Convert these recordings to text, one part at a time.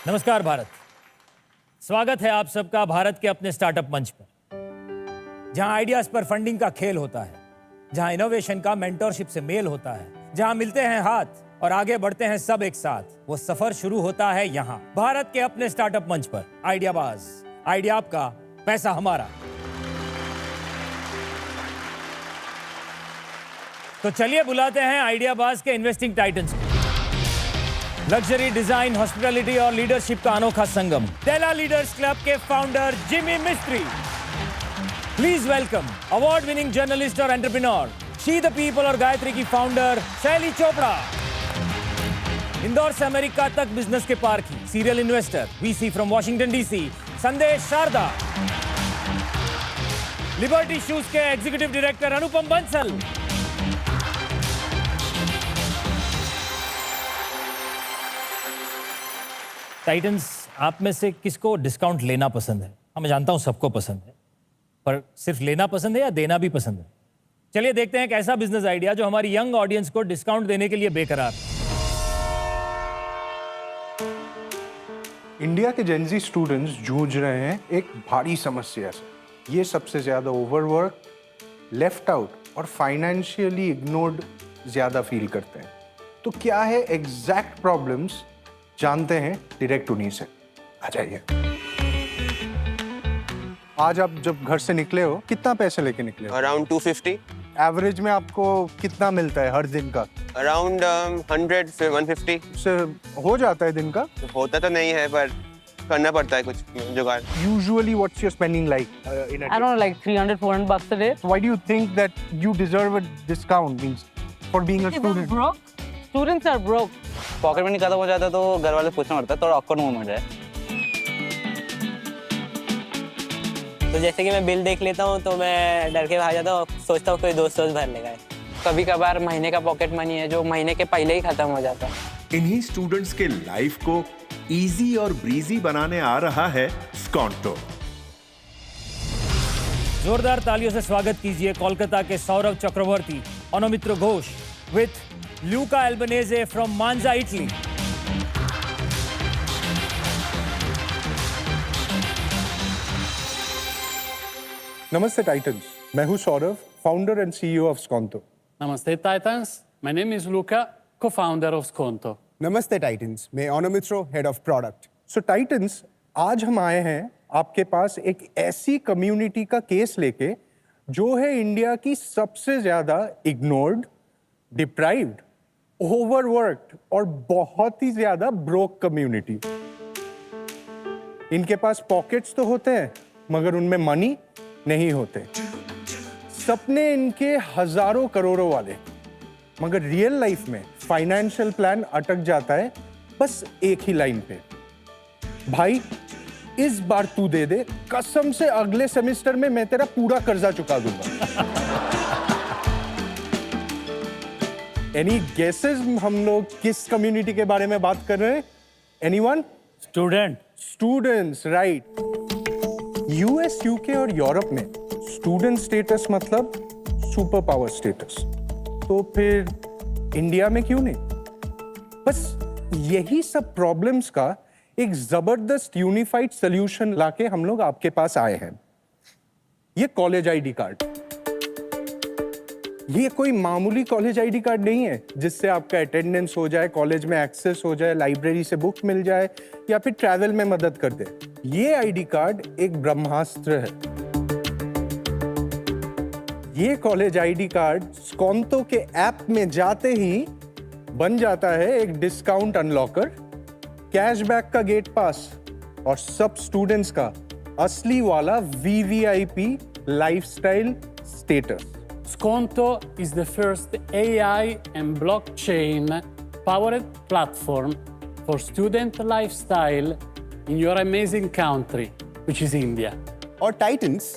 नमस्कार भारत। स्वागत है आप सबका भारत के अपने स्टार्टअप मंच पर, जहां आइडियाज पर फंडिंग का खेल होता है, जहां इनोवेशन का मेंटरशिप से मेल होता है, जहां मिलते हैं हाथ और आगे बढ़ते हैं सब एक साथ। वो सफर शुरू होता है यहां, भारत के अपने स्टार्टअप मंच पर। आइडियाबाज, आइडिया आपका, पैसा हमारा। तो चलिए बुलाते हैं आइडियाबाज के इन्वेस्टिंग टाइटन्स को। लग्जरी, डिजाइन, हॉस्पिटैलिटी और लीडरशिप का अनोखा संगम, डेला लीडर्स क्लब के फाउंडर जिमी मिस्त्री। Please welcome award winning journalist और एंटरप्रेन्योर, शी द पीपल और गायत्री की फाउंडर शैली चोपड़ा। इंदौर से अमेरिका तक बिजनेस के पार की serial investor, VC from Washington DC संदेश शारदा। लिबर्टी शूज के एग्जीक्यूटिव डायरेक्टर अनुपम बंसल। टाइटन्स, आप में से किसको डिस्काउंट लेना पसंद है? मैं जानता हूं सबको पसंद है, पर सिर्फ लेना पसंद है या देना भी पसंद है? चलिए देखते हैं एक ऐसा बिजनेस आइडिया जो हमारी यंग ऑडियंस को डिस्काउंट देने के लिए बेकरार है। इंडिया के जेनजी स्टूडेंट्स जूझ रहे हैं एक भारी समस्या से। ये सबसे ज्यादा ओवरवर्क, लेफ्ट आउट और फाइनेंशियली इग्नोर्ड ज्यादा फील करते हैं। तो क्या है एग्जैक्ट प्रॉब्लम्स, जानते हैं डायरेक्ट उन्हीं से। आ जाइए। आज आप जब घर से निकले हो, कितना पैसे लेके निकले हो? अराउंड 250। एवरेज में आपको कितना मिलता है हर दिन का? अराउंड 100 से 150। उससे हो जाता है दिन का? होता तो नहीं है, पर करना पड़ता है कुछ जुगाड़। Usually what's your spending like in a I don't know, like 300-400 bucks a day. Why do you think that you deserve a discount means for being a student? Broke? Students are broke. Pocket money खत्म हो जाता है तो घर वाले पूछना पड़ता है, थोड़ा ऑकवर्ड मोमेंट है। तो जैसे कि मैं बिल देख लेता हूँ तो मैं डर के भाग जाता हूँ, सोचता हूँ कोई दोस्त भर लेगा। कभी कभार महीने का पॉकेट मनी है जो महीने के पहले ही खत्म हो जाता है। इन्हीं स्टूडेंट्स के लाइफ को इजी और ब्रीजी बनाने आ रहा है स्कॉन्टो। जोरदार तालियों से स्वागत कीजिए कोलकाता के Saurabh Chakraborty, Anumitra Ghosh with Luca Albanese from Monza, Italy. नमस्ते टाइटन्स, मैं हूं Saurabh, founder and CEO of Sconto. Namaste Titans, my name is Luca, co-founder of Sconto. नमस्ते टाइटन्स, मैं Onomitro, head of product. So Titans, आज हम आए हैं आपके पास एक ऐसी कम्युनिटी का केस लेके जो है इंडिया की सबसे ज्यादा इग्नोर्ड, डिप्राइव्ड, ओवरवर्क्ड और बहुत ही ज्यादा ब्रोक कम्युनिटी। इनके पास पॉकेट्स तो होते हैं मगर उनमें मनी नहीं होते। सपने इनके हजारों करोड़ों वाले, मगर रियल लाइफ में फाइनेंशियल प्लान अटक जाता है बस एक ही लाइन पे, भाई इस बार तू दे दे, कसम से अगले सेमेस्टर में मैं तेरा पूरा कर्जा चुका दूंगा। एनी गेसेस हम लोग किस कम्युनिटी के बारे में बात कर रहे हैं? Anyone? Students, right. US, UK और यूरोप में स्टूडेंट स्टेटस मतलब सुपर पावर स्टेटस। तो फिर इंडिया में क्यों नहीं? बस यही सब प्रॉब्लम्स का एक जबरदस्त यूनिफाइड सॉल्यूशन लाके हम लोग आपके पास आए हैं। ये कॉलेज आईडी कार्ड। ये कोई मामूली कॉलेज आईडी कार्ड नहीं है जिससे आपका अटेंडेंस हो जाए, कॉलेज में एक्सेस हो जाए, लाइब्रेरी से बुक मिल जाए या फिर ट्रैवल में मदद कर दे। ये आईडी कार्ड एक ब्रह्मास्त्र है। ये कॉलेज आईडी कार्ड स्कॉन्टो के ऐप में जाते ही बन जाता है एक डिस्काउंट अनलॉकर, कैशबैक का गेट पास और सब स्टूडेंट्स का असली वाला VVIP lifestyle status. Sconto is the first AI and blockchain powered platform for student lifestyle in your amazing country, which is India. और टाइटन्स,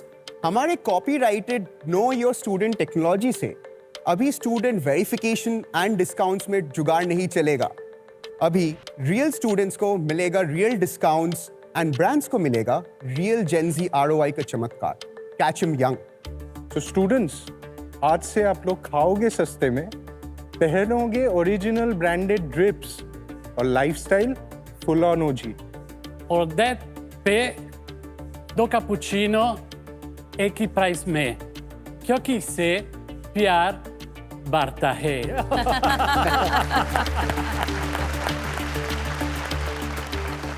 हमारे copyrighted know your student technology से अभी स्टूडेंट वेरिफिकेशन एंड डिस्काउंट्स में जुगाड़ नहीं चलेगा। अभी real students को मिलेगा रियल डिस्काउंट्स एंड ब्रांड्स को मिलेगा रियल जेनजी आरओआई का चमत्कार। Catch him young. तो स्टूडेंट्स, आज से आप लोग खाओगे सस्ते में, पहनोगे ओरिजिनल ब्रांडेड ड्रिप्स और लाइफस्टाइल फुल ऑन ओजी। और that पे 2 cappuccino एक ही प्राइस में, क्योंकि इससे प्यार बढ़ता है।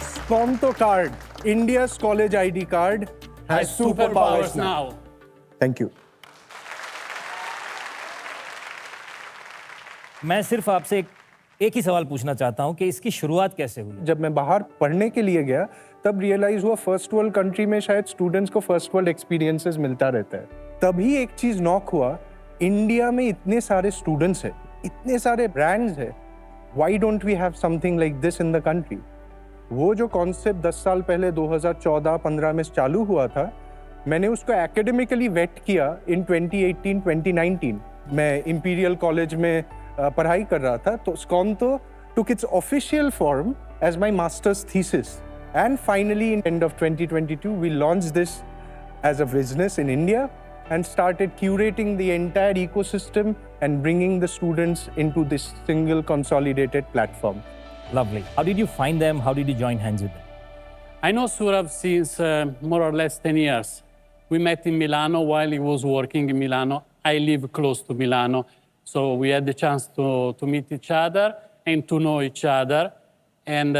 Skonto card, India's college ID card, has superpowers now. Thank you. मैं सिर्फ आपसे एक ही सवाल पूछना चाहता हूं कि इसकी शुरुआत कैसे हुई? जब मैं बाहर पढ़ने के लिए गया तब रियलाइज हुआ फर्स्ट वर्ल्ड कंट्री में शायद स्टूडेंट्स को फर्स्ट वर्ल्ड एक्सपीरियंसेस मिलता रहता है। तभी एक चीज नॉक हुआ, इंडिया में इतने सारे स्टूडेंट्स हैं, इतने सारे ब्रांड्स हैं, why don't we have something like this in the country. वो जो कॉन्सेप्ट 10 साल पहले 2014-15 में चालू हुआ था, मैंने उसको एकेडमिकली वेट किया इन 2018-2019। मैं इंपीरियल कॉलेज में पढ़ाई कर रहा था, तो स्कॉन्तो took its official form as my master's thesis. And finally, in end of 2022, we launched this as a business in India and started curating the entire ecosystem and bringing the students into this single consolidated platform. Lovely. How did you find them? How did you join hands with them? I know Surav since more or less 10 years. We met in Milano while he was working in Milano. I live close to Milano, so we had the chance to meet each other and to know each other. And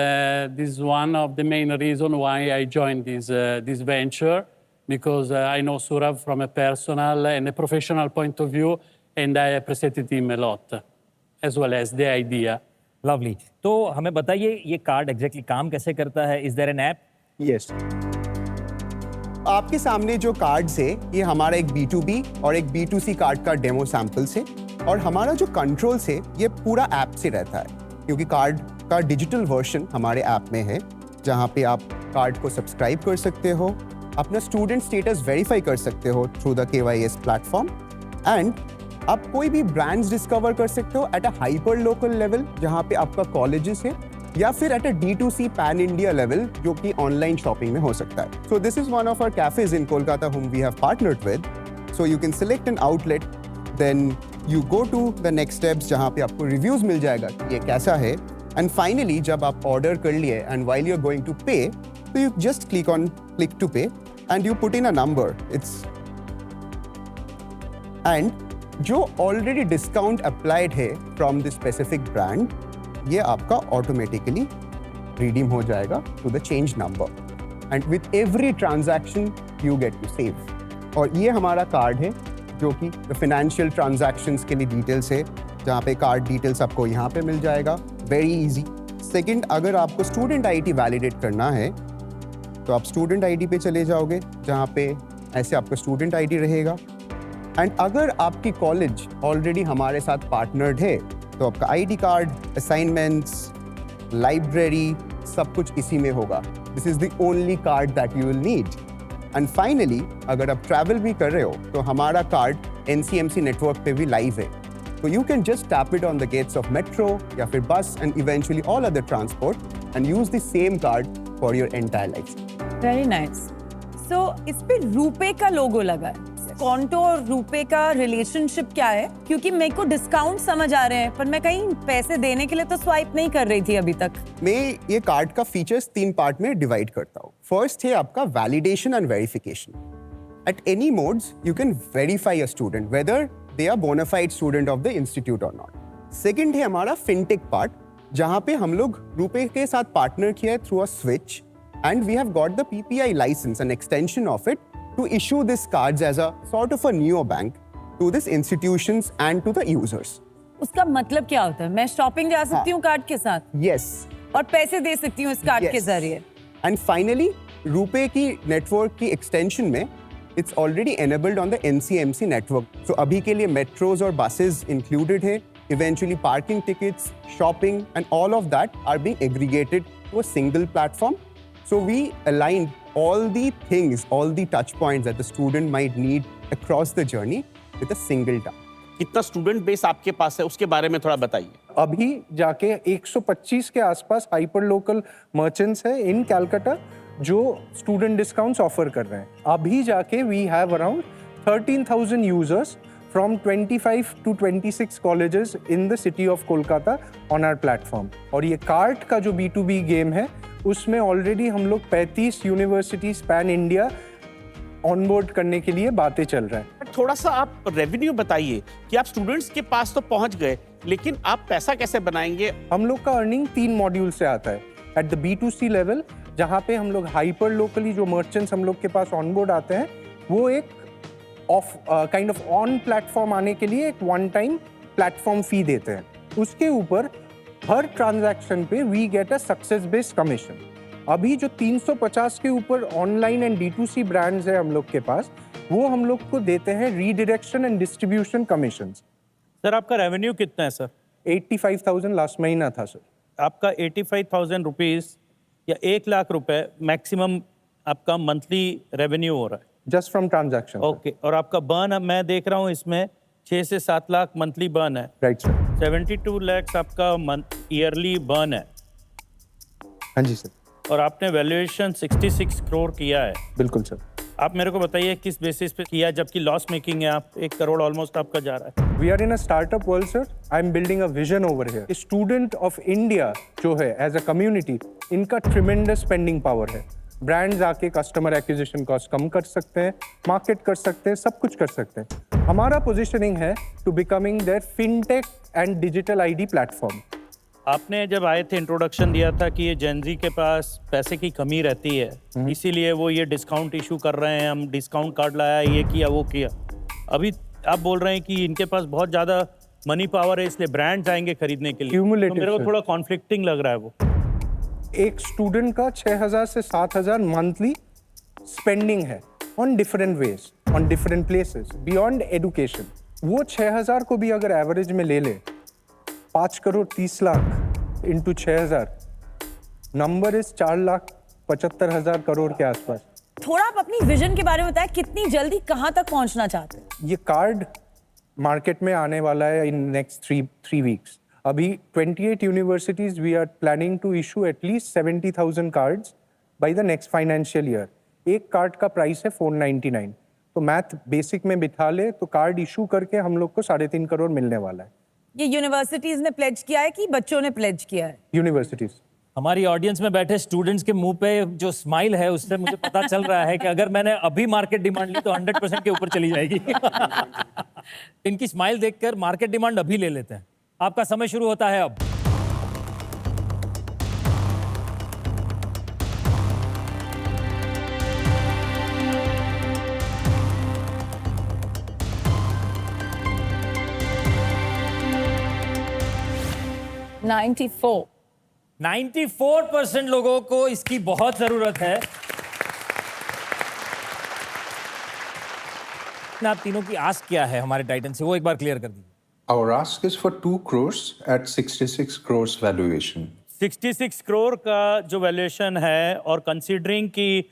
this is one of the main reasons why I joined this venture, because I know Surav from a personal and a professional point of view, and I appreciated him a lot, as well as the idea. Lovely. तो हमें बताइए ये card exactly काम कैसे करता है? Is there an app? Yes. आपके सामने जो कार्ड्स है, ये हमारा एक B2B और एक B2C कार्ड का डेमो सैंपल्स है, और हमारा जो कंट्रोल्स है ये पूरा ऐप से रहता है, क्योंकि कार्ड का डिजिटल वर्जन हमारे ऐप में है, जहाँ पे आप कार्ड को सब्सक्राइब कर सकते हो, अपना स्टूडेंट स्टेटस वेरीफाई कर सकते हो through the KYS platform, and आप कोई भी ब्रांड्स डिस्कवर कर सकते हो at a hyper local level, जहाँ पे आपका कॉलेजेस है, या फिर at a D2C pan India level, जो कि ऑनलाइन शॉपिंग में हो सकता है। So this is one of our cafes in Kolkata whom we have partnered with. So you can select an outlet, then you go to the next steps, जहाँ पे आपको reviews मिल जाएगा कि ये कैसा है, एंड फाइनली जब आप ऑर्डर कर लिए and while you are going to pay, तो you just click to pay and you put in a number, it's and जो ऑलरेडी डिस्काउंट अप्लाइड है फ्रॉम द स्पेसिफिक ब्रांड, ये आपका ऑटोमेटिकली रिडीम हो जाएगा to the change number, and with every transaction you get to save. और ये हमारा card है जो कि फाइनेंशियल ट्रांजैक्शंस के लिए डिटेल्स है, जहाँ पे कार्ड डिटेल्स आपको यहाँ पे मिल जाएगा, वेरी इजी। सेकंड, अगर आपको स्टूडेंट आईडी वैलिडेट करना है तो आप स्टूडेंट आईडी पे चले जाओगे, जहाँ पे ऐसे आपका स्टूडेंट आईडी रहेगा, एंड अगर आपकी कॉलेज ऑलरेडी हमारे साथ पार्टनर्ड है तो आपका आईडी कार्ड, असाइनमेंट्स, लाइब्रेरी, सब कुछ इसी में होगा। This is the only card that you will need. And finally, अगर आप ट्रैवल भी कर रहे हो तो हमारा कार्ड NCMC नेटवर्क पे भी लाइव है, तो you can just tap it on the gates of metro या फिर bus and eventually all other transport and use the same card for your entire life. Very nice. So इस पे रुपे का लोगो लगा है, स्कॉन्टो और रुपे का रिलेशनशिप क्या है? क्योंकि मेरे को डिस्काउंट समझ आ रहे हैं, पर मैं कहीं पैसे देने के लिए तो स्वाइप नहीं कर रही थी अभी तक। मैं ये कार्ड का फीचर्स 3 पार्ट में डिवाइड करता हूँ। फर्स्ट है आपका validation and verification. At any modes you can verify a student whether they are bonafide student of the institute और नॉट। सेकेंड है हमारा फिनटेक पार्ट, जहाँ पे हम लोग रुपे के साथ पार्टनर किया है through a switch, and we have got the PPI license, an extension of it, to issue these cards as a sort of a neobank to these institutions and to the users. उसका मतलब क्या होता है? मैं shopping जा सकती हूँ card के साथ? Yes. और पैसे दे सकती हूँ इस कार्ड के जरिए? And finally, रुपे की नेटवर्क की एक्सटेंशन में it's already enabled on the NCMC network. So अभी के लिए मेट्रोज और buses included है. Eventually parking tickets, shopping, and all of that are being aggregated to a single platform. So we aligned all the things, all the touch points that the student might need across the journey with a single tap. कितना student base आपके पास है उसके बारे में थोड़ा बताइए। अभी जाके 125 के आसपास हाइपर लोकल मर्चेंट्स है इन कैलकाटा जो स्टूडेंट डिस्काउंट्स ऑफर कर रहे हैं। अभी जाके we have around 13,000 users from 25 to 26 colleges in the city of Kolkata on our platform. और ये कार्ड का जो B2B गेम है उसमें ऑलरेडी हम लोग 35 यूनिवर्सिटीज पैन इंडिया ऑनबोर्ड करने के लिए बातें चल रहा है। थोड़ा सा आप रेवेन्यू बताइए कि आप स्टूडेंट्स के पास तो पहुंच गए, लेकिन आप पैसा कैसे बनाएंगे? हम लोग का अर्निंग 3 मॉड्यूल से आता है। एट द B2C लेवल, जहाँ पे हम लोग हाइपर लोकली जो मर्चेंट्स हम लोग के पास ऑनबोर्ड आते हैं, वो एक काइंड ऑफ ऑन प्लेटफॉर्म आने के लिए एक वन टाइम प्लेटफॉर्म फी देते हैं। उसके ऊपर हर ट्रांजैक्शन पे we get a success based commission. अभी जो 350 के ऊपर ऑनलाइन एंड D2C ब्रांड्स है हम लोग के पास, वो हम लोग को देते हैं redirection and distribution commission. Sir आपका रेवेन्यू कितना है सर? 85,000 लास्ट महीना था सर। आपका 85,000 रुपीज़ या 1 लाख रुपए मैक्सिमम आपका मंथली रेवेन्यू हो रहा है जस्ट फ्रॉम ट्रांजैक्शन। ओके, और आपका बर्न मैं देख रहा हूँ इसमें 6 से 7 लाख मंथली बर्न है। Right sir. 72 लाख आपका मंथ ईयरली बर्न है। हाँ जी सर। और आपने वैल्यूएशन 66 करोड़ किया है। बिल्कुल सर। आप मेरे को बताइए किस बेसिस पे किया, जबकि लॉस मेकिंग है, आप 1 करोड़ ऑलमोस्ट आपका जा रहा है। We are in a startup world sir. I am building a vision over here. Student of India जो है एज अ कम्युनिटी, इनका ट्रिमेंडस स्पेंडिंग पावर है। ब्रांड्स आके कस्टमर एक्विजिशन कॉस्ट कम कर सकते हैं, मार्केट कर सकते हैं, सब कुछ कर सकते हैं। हमारा पोजीशनिंग है to becoming their fintech and digital ID platform. आपने जब आए थे इंट्रोडक्शन दिया था कि ये जेनजी के पास पैसे की कमी रहती है, इसीलिए वो ये डिस्काउंट इशू कर रहे हैं, हम डिस्काउंट कार्ड लाया, ये किया वो किया। अभी आप बोल रहे हैं कि इनके पास बहुत ज़्यादा मनी पावर है, इसलिए ब्रांड्स आएंगे खरीदने के लिए। तो मेरे को थोड़ा कॉन्फ्लिक्टिंग लग रहा है वो। एक स्टूडेंट का 6,000 से 7,000 मंथली स्पेंडिंग है on different ways, on different places beyond education. वो 6,000 को भी अगर एवरेज में ले ले, 5 crore 30 lakh into 6,000, number is 4,75,000 crore के आसपास। थोड़ा आप अपनी विजन के बारे में बताएं, कितनी जल्दी कहाँ तक पहुंचना चाहते हैं? ये कार्ड मार्केट में आने वाला है इन नेक्स्ट 3 वीक्स। अभी 28 universities we are planning to issue at least 70,000 cards by the next financial year. एक कार्ड का प्राइस है 499। तो मैथ बेसिक में बिठा ले तो कार्ड इशू करके हम लोग को 3.5 करोड़ मिलने वाला है। ये यूनिवर्सिटीज ने प्लेज किया है कि बच्चों ने प्लेज किया है? यूनिवर्सिटीज। हमारी ऑडियंस में बैठे स्टूडेंट्स के मुंह पे जो स्माइल है उससे मुझे पता चल रहा है कि अगर मैंने अभी मार्केट डिमांड ली तो 100% के ऊपर चली जाएगी। इनकी स्माइल देखकर मार्केट डिमांड अभी ले लेते हैं। आपका समय शुरू होता है अब। $94। 94% लोगों को इसकी बहुत जरूरत है। आप तीनों की आस्क क्या है हमारे टाइटन से, वो एक बार क्लियर कर दीजिए। Our ask is for 2 crores at 66 crores valuation. 66 crore का जो वैल्यूएशन है, और कंसीडरिंग कि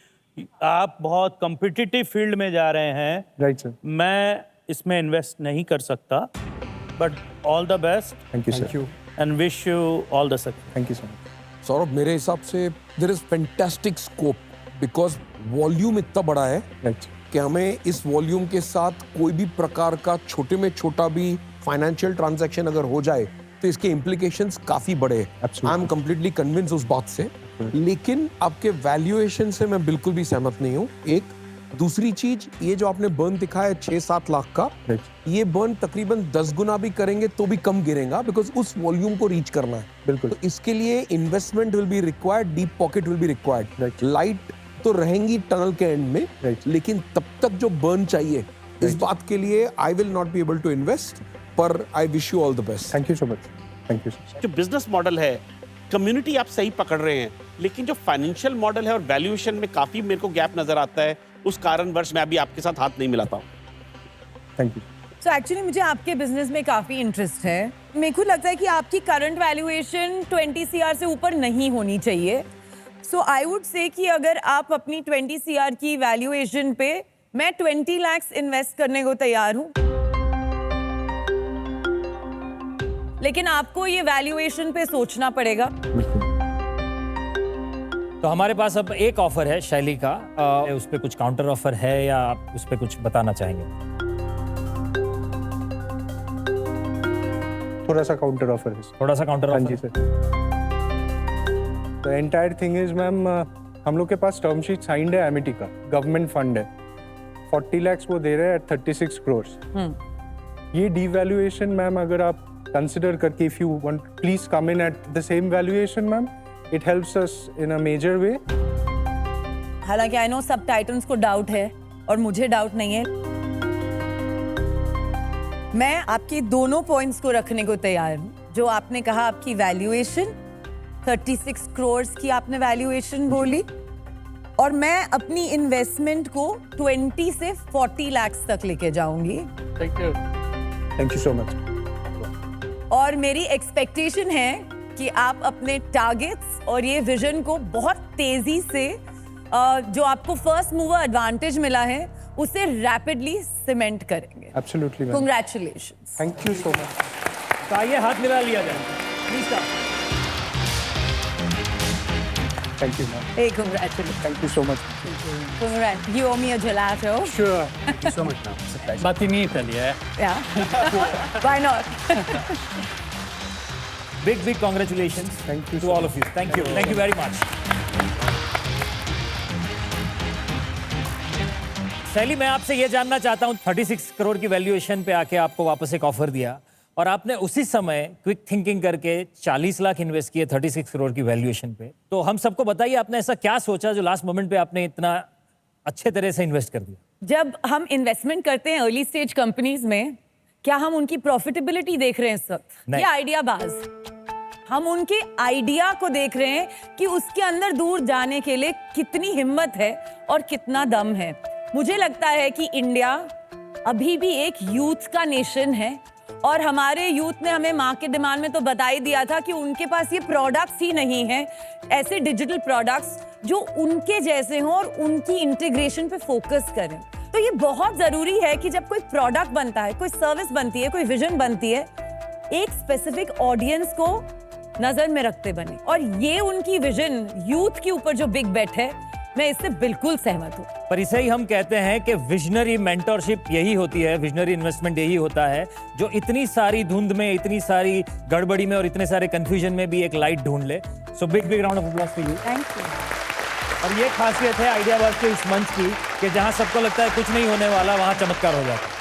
आप बहुत कॉम्पिटिटिव फील्ड में जा रहे हैं, राइट सर, मैं इसमें इन्वेस्ट नहीं कर सकता, but all the best. Thank you sir and wish you all the success. Thank you so much. Saurabh, मेरे हिसाब से there is fantastic scope, because volume इतना बड़ा है कि हमें इस वॉल्यूम के साथ कोई भी प्रकार का छोटे में छोटा भी फाइनेंशियल ट्रांजैक्शन अगर हो जाए तो इसके इम्प्लीकेशंस काफी बड़े हैं। आई एम कंप्लीटली कन्विंस उस बात से, लेकिन आपके वैल्यूएशन से मैं बिल्कुल भी सहमत नहीं हूँ। एक दूसरी चीज, ये जो आपने बर्न दिखाया 6-7 लाख का, ये बर्न तकरीबन 10 गुना भी करेंगे तो भी कम गिरेगा, बिकॉज उस वॉल्यूम को रीच करना है। बिल्कुल। तो इसके लिए investment will be required, deep pocket will be required. Light तो रहेंगी टनल के एंड में, लेकिन तब तक जो बर्न चाहिए, इस बात के लिए I will not be able to invest, पर I wish you all the best. Thank you so much. Thank you sir. जो बिजनेस मॉडल है, कम्युनिटी आप सही पकड़ रहे हैं, लेकिन जो फाइनेंशियल मॉडल है और वैल्यूएशन में काफी मेरे को गैप नजर आता है। उस कारणवश मैं अभी आपके साथ हाथ नहीं मिलाता हूँ। Thank you. So एक्चुअली मुझे आपके बिजनेस में काफी इंटरेस्ट है। मेरे को लगता है कि आपकी करंट वैल्यूएशन 20 CR से ऊपर नहीं होनी चाहिए। सो आई वुड से कि अगर आप अपनी 20 CR की वैल्यूएशन पे, मैं 20 लाख इन्वेस्ट करने को तैयार हूँ, लेकिन आपको ये वैल्यूएशन पे सोचना पड़ेगा। तो हमारे पास अब एक ऑफर है शैली का, उस पे कुछ काउंटर ऑफर है या आप उस पे कुछ बताना चाहेंगे? थोड़ा सा काउंटर ऑफर है। थोड़ा सा काउंटर ऑफर? हाँ जी sir. The entire thing is ma'am, हम लोग के पास टर्म शीट साइंड है एमिटी का, गवर्नमेंट फंड है, 40 lakhs वो दे रहे हैं at 36 crores. ये devaluation मैम अगर आप कंसिडर करके, if you want please come in at the same valuation ma'am, it helps us in a major way. हालांकि आई नो सब टाइटन्स को डाउट है और मुझे डाउट नहीं है. मैं आपकी दोनों पॉइंट्स को रखने को तैयार हूँ. जो आपने कहा आपकी वैल्यूएशन 36 crores की आपने वैल्यूएशन बोली, और मैं अपनी इन्वेस्टमेंट को 20 से 40 lakhs तक लेके जाऊंगी. Thank you so much. और मेरी एक्सपेक्टेशन है कि आप अपने टारगेट्स और ये विजन को बहुत तेजी से जो आपको फर्स्ट मूवर एडवांटेज मिला है उसे रैपिडली सीमेंट करेंगे. Absolutely. Congratulations. Thank you so much. तो आइए हाथ मिला लिया जाए. Please thank you ma'am. Hey, congratulations. Thank you so much. Congrats. You owe me a gelato. Sure. Thank you so much now. It's a pleasure. But in Italy, eh? Yeah. Why not? big congratulations. Thank you to all of you. Thank you very much. शैली, मैं आपसे ये जानना चाहता हूँ, 36 करोड़ की valuation पे आके आपको वापस एक ऑफर दिया और आपने उसी समय क्विक थिंकिंग करके 40 लाख इन्वेस्ट किए 36 करोड़ की वैल्यूएशन पे. तो हम सबको बताइए, आपने ऐसा क्या सोचा जो लास्ट मोमेंट पे आपने इतना अच्छे तरह से इन्वेस्ट कर दिया? जब हम इन्वेस्टमेंट करते हैं अर्ली स्टेज कंपनीज में, क्या हम उनकी प्रॉफिटेबिलिटी देख रहे हैं इस वक्त? ये आइडिया बाज. हम उनके आइडिया को देख रहे हैं कि उसके अंदर दूर जाने के लिए कितनी हिम्मत है और कितना दम है. मुझे लगता है कि इंडिया अभी भी एक यूथ का नेशन है और हमारे यूथ ने हमें माँ के डिमांड में तो बता ही दिया था कि उनके पास ये प्रोडक्ट्स ही नहीं है, ऐसे डिजिटल प्रोडक्ट्स जो उनके जैसे हों और उनकी इंटीग्रेशन पे फोकस करें. तो ये बहुत जरूरी है कि जब कोई प्रोडक्ट बनता है, कोई सर्विस बनती है, कोई विजन बनती है, एक स्पेसिफिक ऑडियंस को नजर में रखते बने. और ये उनकी विजन यूथ के ऊपर जो बिग बेट है, मैं इससे बिल्कुल सहमत हूँ. पर इसे ही हम कहते हैं कि विजनरी मेंटरशिप यही होती है, विजनरी इन्वेस्टमेंट यही होता है जो इतनी सारी धुंध में, इतनी सारी गड़बड़ी में और इतने सारे कंफ्यूजन में भी एक लाइट ढूंढ ले. So big round of applause for you. Thank you. और ये खासियत है आइडिया बाज के इस मंच की कि जहां सबको लगता है कुछ नहीं होने वाला, वहां चमत्कार हो जाता है.